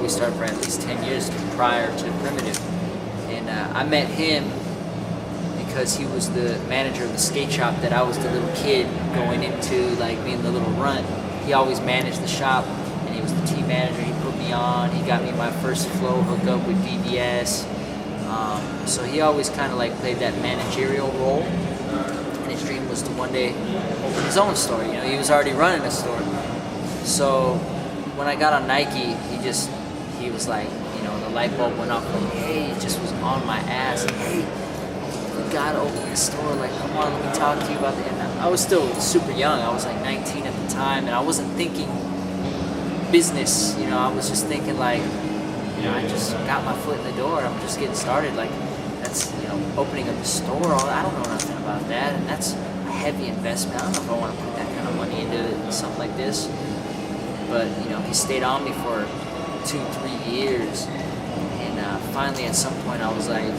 We started for at least 10 years prior to Primitive. And I met him because he was the manager of the skate shop that I was the little kid going into, like being the little runt. He always managed the shop, and he was the team manager. He put me on. He got me my first flow hookup with DBS. So he always kind of like played that managerial role. And his dream was to one day open his own store. You know, he was already running a store. So when I got on Nike, he was like, you know, the light bulb went off. Like, hey, it just was on my ass. Like, hey, you gotta open this store. Like, come on, let me talk to you about it. And I was still super young. I was like 19 at the time, and I wasn't thinking business. You know, I was just thinking like, you know, I just got my foot in the door. I'm just getting started. Like, that's, you know, opening up a store. I don't know nothing about that, and that's a heavy investment. I don't know if I want to put that kind of money into something like this. But you know, he stayed on me for 2-3 years, and finally at some point I was like,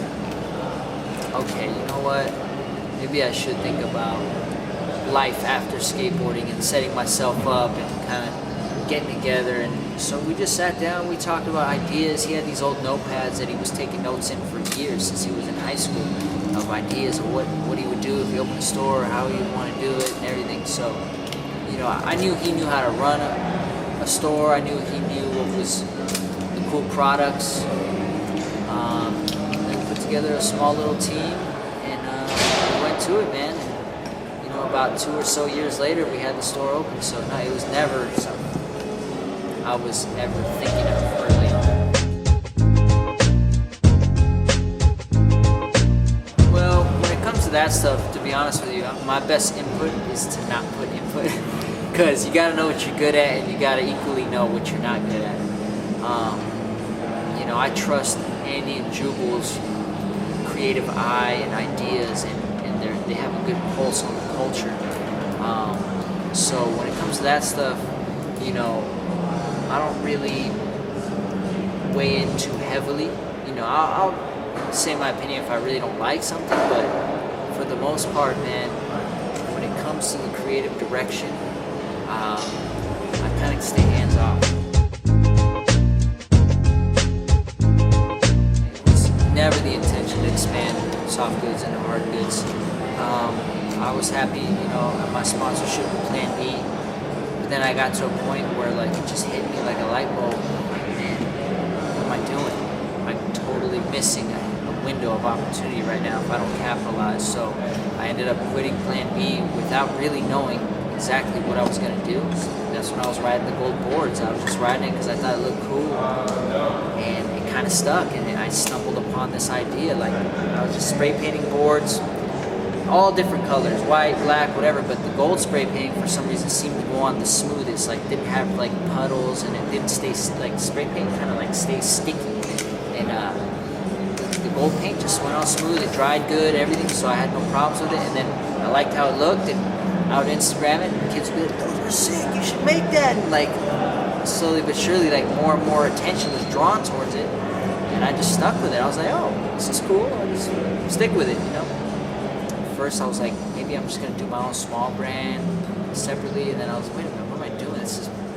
okay, you know what? Maybe I should think about life after skateboarding and setting myself up and kind of getting together. And so we just sat down, we talked about ideas. He had these old notepads that he was taking notes in for years since he was in high school, of ideas of what he would do if he opened a store, how he would want to do it and everything. So, you know, I knew he knew how to run a store. I knew he knew what was the cool products. And we put together a small little team, and we went to it, man. And, you know, about 2 or so years later, we had the store open. So no, it was never something I was never thinking of early on. Well, when it comes to that stuff, to be honest with you, my best input is to not put input. Because you gotta know what you're good at, and you gotta equally know what you're not good at. You know, I trust Andy and Jubal's creative eye and ideas, and they have a good pulse on the culture. So when it comes to that stuff, you know, I don't really weigh in too heavily. You know, I'll say my opinion if I really don't like something, but for the most part, man, when it comes to the creative direction, I kind of stay hands off. It was never the intention to expand soft goods into hard goods. I was happy, you know, at my sponsorship with Plan B, but then I got to a point where like it just hit me like a light bulb. Like, man, what am I doing? I'm totally missing a window of opportunity right now if I don't capitalize. So I ended up quitting Plan B without really knowing exactly what I was going to do. That's when I was riding the gold boards. I was just riding it because I thought it looked cool, and it kind of stuck, and then I stumbled upon this idea. Like, I was just spray painting boards, all different colors, white, black, whatever, but the gold spray paint for some reason seemed to go on the smoothest. Like, didn't have like puddles, and it didn't stay, like spray paint kind of like stays sticky, and the gold paint just went on smooth. It dried good, everything, so I had no problems with it. And then I liked how it looked, and I would Instagram it, and kids would be like, those are sick, you should make that. And like, slowly but surely, like more and more attention was drawn towards it, and I just stuck with it. I was like, oh, this is cool, I'll just stick with it, you know. At first I was like, maybe I'm just gonna do my own small brand separately, and then I was like, wait a minute, what am I doing?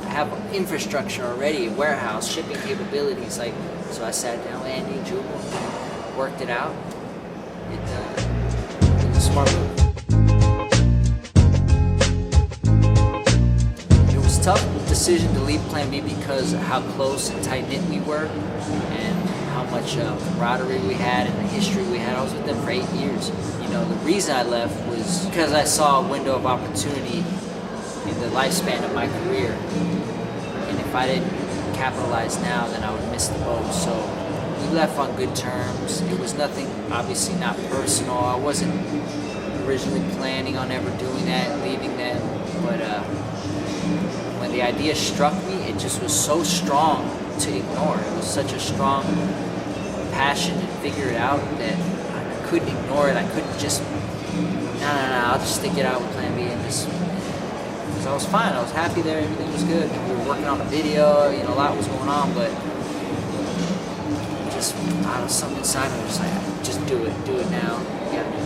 I have infrastructure already, a warehouse, shipping capabilities, like, so I sat down with Andy and Jubal, worked it out. It was a smart move. Tough decision to leave Plan B because of how close and tight-knit we were, and how much camaraderie we had and the history we had. I was with them for 8 years. You know, the reason I left was because I saw a window of opportunity in the lifespan of my career, and if I didn't capitalize now, then I would miss the boat. So we left on good terms. It was nothing, obviously not personal. I wasn't originally planning on ever doing that, leaving them, but when the idea struck me, it just was so strong to ignore. It was such a strong passion to figure it out that I couldn't ignore it. I couldn't just, no, I'll just stick it out with Plan B, and just, because I was fine. I was happy there. Everything was good. We were working on a video. You know, a lot was going on, but just out of something inside me was like, just do it now. You gotta do it.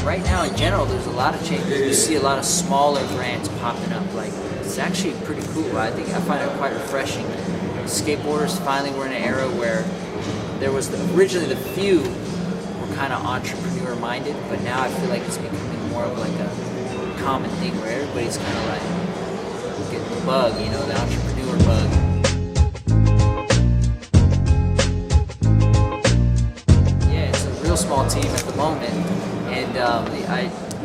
Right now, in general, there's a lot of changes. You see see a lot of smaller brands popping up. Like, it's actually pretty cool. I find it quite refreshing. Skateboarders finally were in an era where there was originally the few were kind of entrepreneur minded, but now I feel like it's becoming more of like a common thing where everybody's kind of like getting the bug, you know, the entrepreneur bug. Yeah, it's a real small team at the moment, and I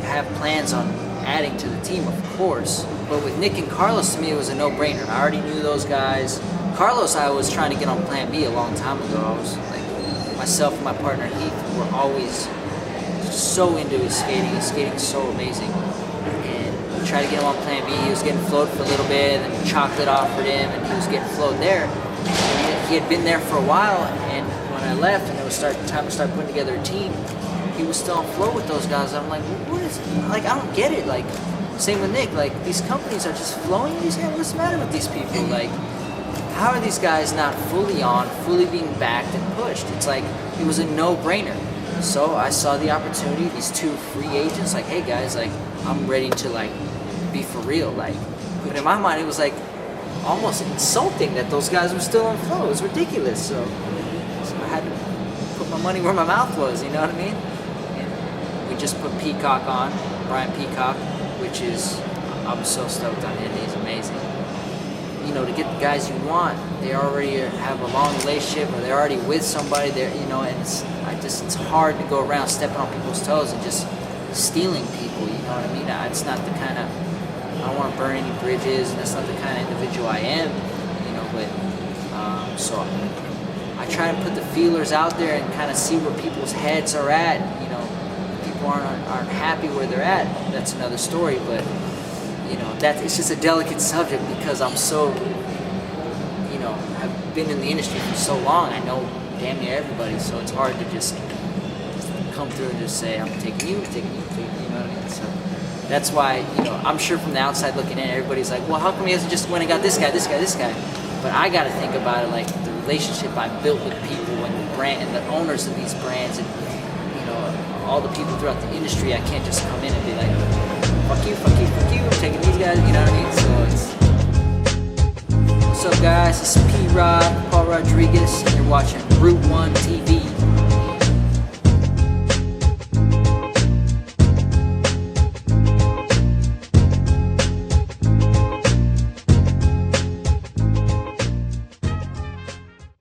have plans on adding to the team, of course. But with Nick and Carlos, to me, it was a no-brainer. I already knew those guys. Carlos, I was trying to get on Plan B a long time ago. I was like, myself and my partner Heath were always so into his skating. His skating's so amazing. And we tried to get him on Plan B. He was getting floated for a little bit, and then Chocolate offered him, and he was getting floated there. And he had been there for a while, and when I left, and it was time to start putting together a team, he was still on float with those guys. I'm like, what is it? Like, I don't get it. Like, same with Nick. Like, these companies are just flowing these guys. What's the matter with these people? Like, how are these guys not fully being backed and pushed? It's like, it was a no-brainer. So I saw the opportunity, these two free agents, like, hey guys, like, I'm ready to like be for real. Like, but in my mind, it was like almost insulting that those guys were still on flow. It was ridiculous. So I had to put my money where my mouth was, you know what I mean? And we just put Peacock on, Brian Peacock, which is, I'm so stoked on him. He's amazing. You know, to get the guys you want, they already have a long relationship, or they're already with somebody. There, you know, and it's hard to go around stepping on people's toes and just stealing people. You know what I mean? It's not the kind of, I don't want to burn any bridges, and that's not the kind of individual I am. You know, but so I try to put the feelers out there and kind of see where people's heads are at. You know, if people aren't happy where they're at, that's another story. But you know, it's just a delicate subject because I'm so, you know, I've been in the industry for so long. I know damn near everybody, so it's hard to just come through and just say, I'm taking you, you know what I mean? So that's why, you know, I'm sure from the outside looking in, everybody's like, well, how come he hasn't just went and got this guy? But I got to think about it like the relationship I built with people and the brand and the owners of these brands and, you know, all the people throughout the industry. I can't just come in and be like, fuck you, I'm taking these guys, you know what I mean? So what's up guys, it's P-Rod, Paul Rodriguez, and you're watching Route 1 TV.